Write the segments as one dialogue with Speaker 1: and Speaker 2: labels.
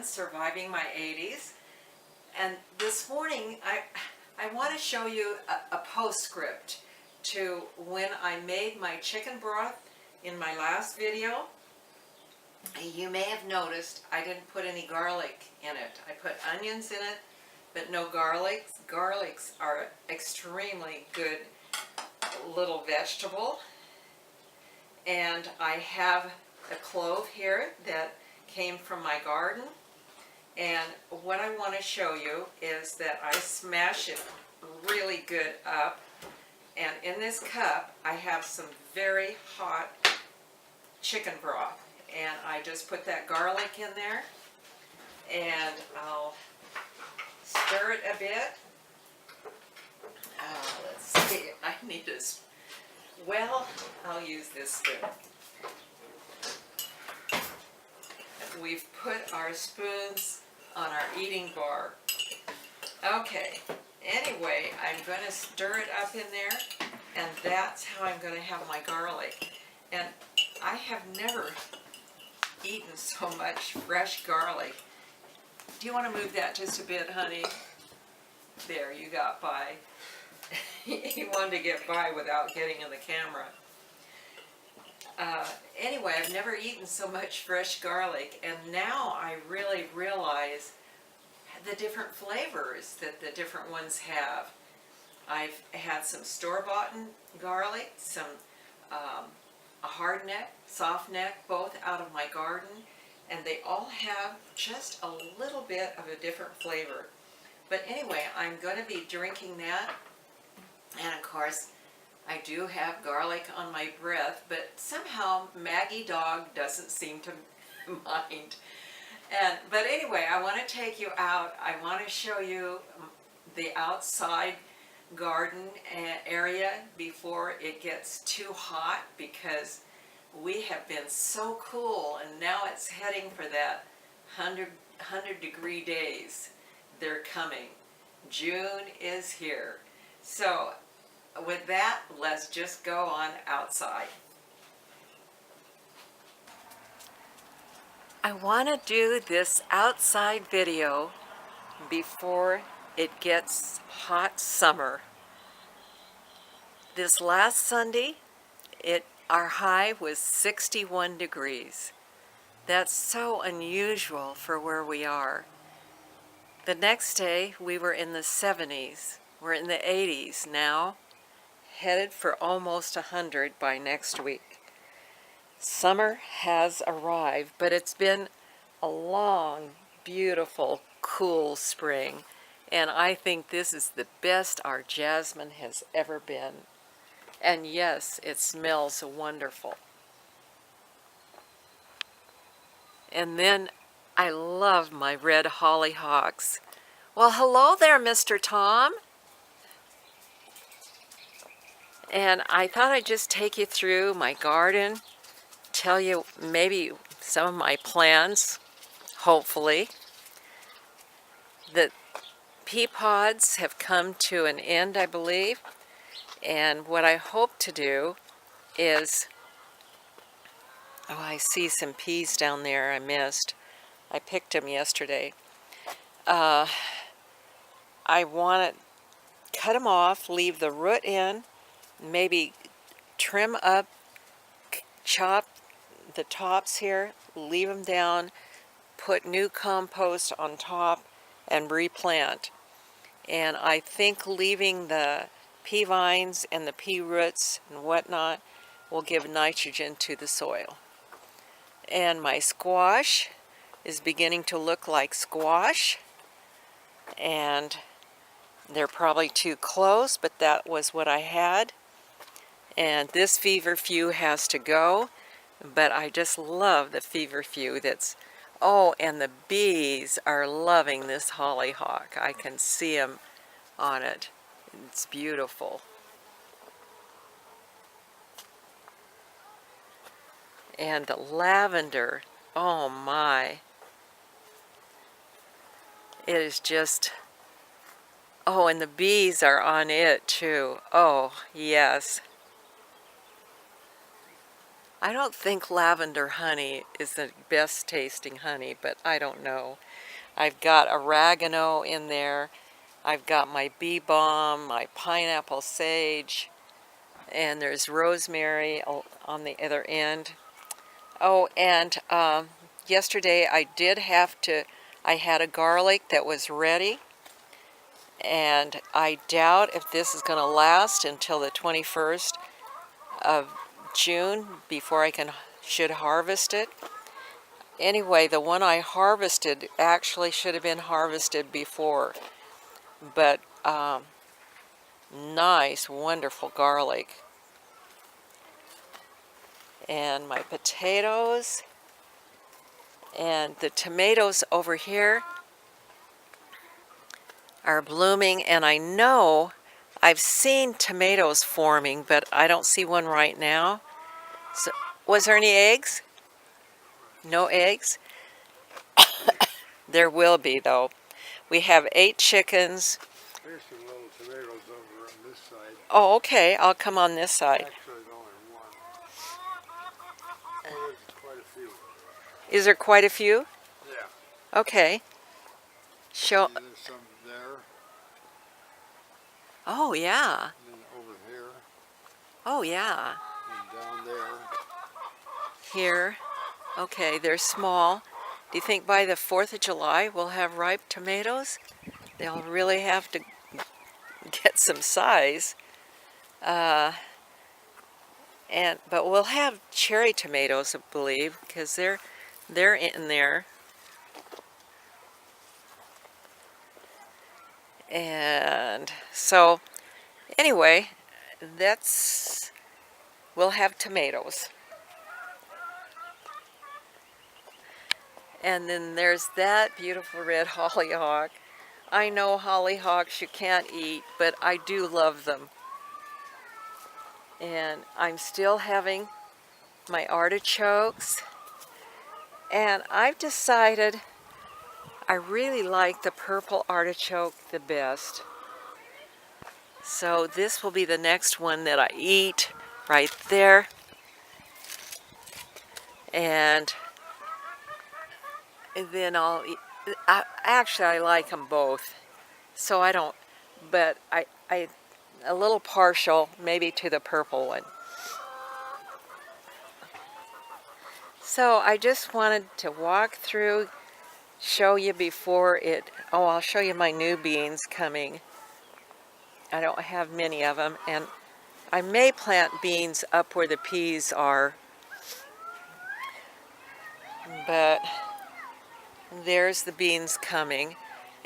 Speaker 1: surviving my 80s. And this morning I want to show you a postscript to when I made my chicken broth in my last video. You may have noticed I didn't put any garlic in it. I put onions in it, but no garlic. Garlics are extremely good little vegetable. And I have a clove here that came from my garden. And what I want to show you is that I smash it really good up. And in this cup, I have some very hot chicken broth. And I just put that garlic in there. And I'll stir it a bit. Let's see, I need this. Well, I'll use this spoon. We've put our spoons on our eating bar. Okay, anyway, I'm going to stir it up in there, and that's how I'm going to have my garlic. And I have never eaten so much fresh garlic. Do you want to move that just a bit, honey? There, you got by. He wanted to get by without getting in the camera. Anyway, I've never eaten so much fresh garlic, and now I really realize the different flavors that the different ones have. I've had some store-bought garlic, some a hard neck, soft neck, both out of my garden, and they all have just a little bit of a different flavor. But anyway, I'm going to be drinking that, and of course I do have garlic on my breath, but somehow Maggie Dog doesn't seem to mind. But anyway, I want to take you out. I want to show you the outside garden area before it gets too hot, because we have been so cool, and now it's heading for that 100 degree days. They're coming. June is here. So with that, let's just go on outside. I want to do this outside video before it gets hot summer. This last Sunday, our high was 61 degrees. That's so unusual for where we are. The next day, we were in the 70s. We're in the 80s now, headed for almost 100 by next week. Summer has arrived, but it's been a long, beautiful, cool spring, and I think this is the best our jasmine has ever been. And yes, it smells wonderful. And then I love my red hollyhocks. Well, hello there, Mr. Tom. And I thought I'd just take you through my garden, tell you maybe some of my plans, hopefully. The pea pods have come to an end, I believe. And what I hope to do is, oh, I see some peas down there I missed. I picked them yesterday. I want to cut them off, leave the root in, maybe trim up, chop the tops here, leave them down, put new compost on top, and replant. And I think leaving the pea vines and the pea roots and whatnot will give nitrogen to the soil. And my squash is beginning to look like squash, and they're probably too close, but that was what I had. And this feverfew has to go, but I just love the feverfew that's, oh, and the bees are loving this hollyhock. I can see them on it. It's beautiful. And the lavender, oh my. It is just, oh, and the bees are on it too. Oh, yes. I don't think lavender honey is the best tasting honey, but I don't know. I've got oregano in there. I've got my bee balm, my pineapple sage, and there's rosemary on the other end. Oh, and yesterday I had a garlic that was ready, and I doubt if this is going to last until the 21st of June before should harvest it. Anyway, the one I harvested actually should have been harvested before, but nice, wonderful garlic. And my potatoes, and the tomatoes over here are blooming, and I know I've seen tomatoes forming, but I don't see one right now. So, was there any eggs? No eggs? There will be, though. We have 8 chickens.
Speaker 2: There's some little tomatoes over on this side.
Speaker 1: Oh, okay. I'll come on this side.
Speaker 2: Actually, there's only one. Oh, there's quite a few.
Speaker 1: Is there quite a few?
Speaker 2: Yeah.
Speaker 1: Okay. Show.
Speaker 2: There's some there.
Speaker 1: Oh, yeah.
Speaker 2: And then over here.
Speaker 1: Oh, yeah.
Speaker 2: And down there.
Speaker 1: Here. Okay, they're small. Do you think by the 4th of July we'll have ripe tomatoes? They'll really have to get some size. But we'll have cherry tomatoes, I believe, because they're in there. And so, anyway, we'll have tomatoes. And then there's that beautiful red hollyhock. I know hollyhocks you can't eat, but I do love them. And I'm still having my artichokes. And I've decided I really like the purple artichoke the best. So this will be the next one that I eat right there. And then I'll eat. Actually, I like them both. So I don't, but I a little partial maybe to the purple one. So I just wanted to walk through, show you before it. Oh, I'll show you my new beans coming. I don't have many of them, and I may plant beans up where the peas are. But there's the beans coming,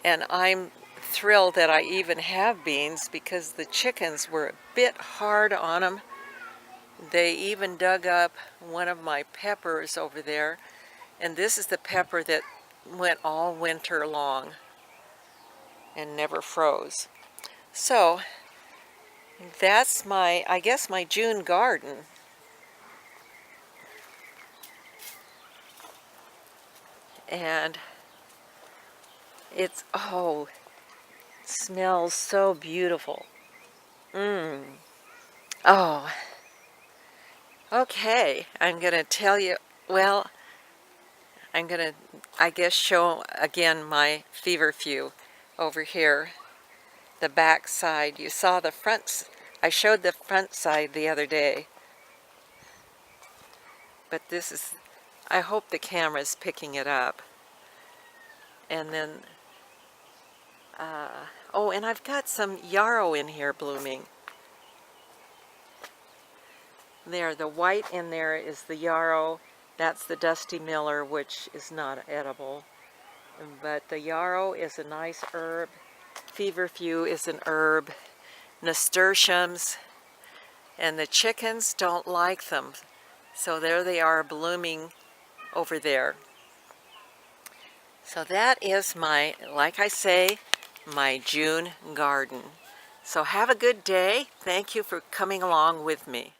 Speaker 1: and I'm thrilled that I even have beans because the chickens were a bit hard on them. They even dug up one of my peppers over there, and this is the pepper that went all winter long and never froze. So that's I guess my June garden. And it smells so beautiful. Oh, okay. I'm going to tell you, well, I'm going to, I guess, show again my feverfew over here. The back side. You saw the front. I showed the front side the other day. But this is, I hope the camera's picking it up. And then, oh, and I've got some yarrow in here blooming. There, the white in there is the yarrow. That's the Dusty Miller, which is not edible. But the yarrow is a nice herb. Feverfew is an herb. Nasturtiums. And the chickens don't like them. So there they are blooming over there. So that is my, like I say, my June garden. So have a good day. Thank you for coming along with me.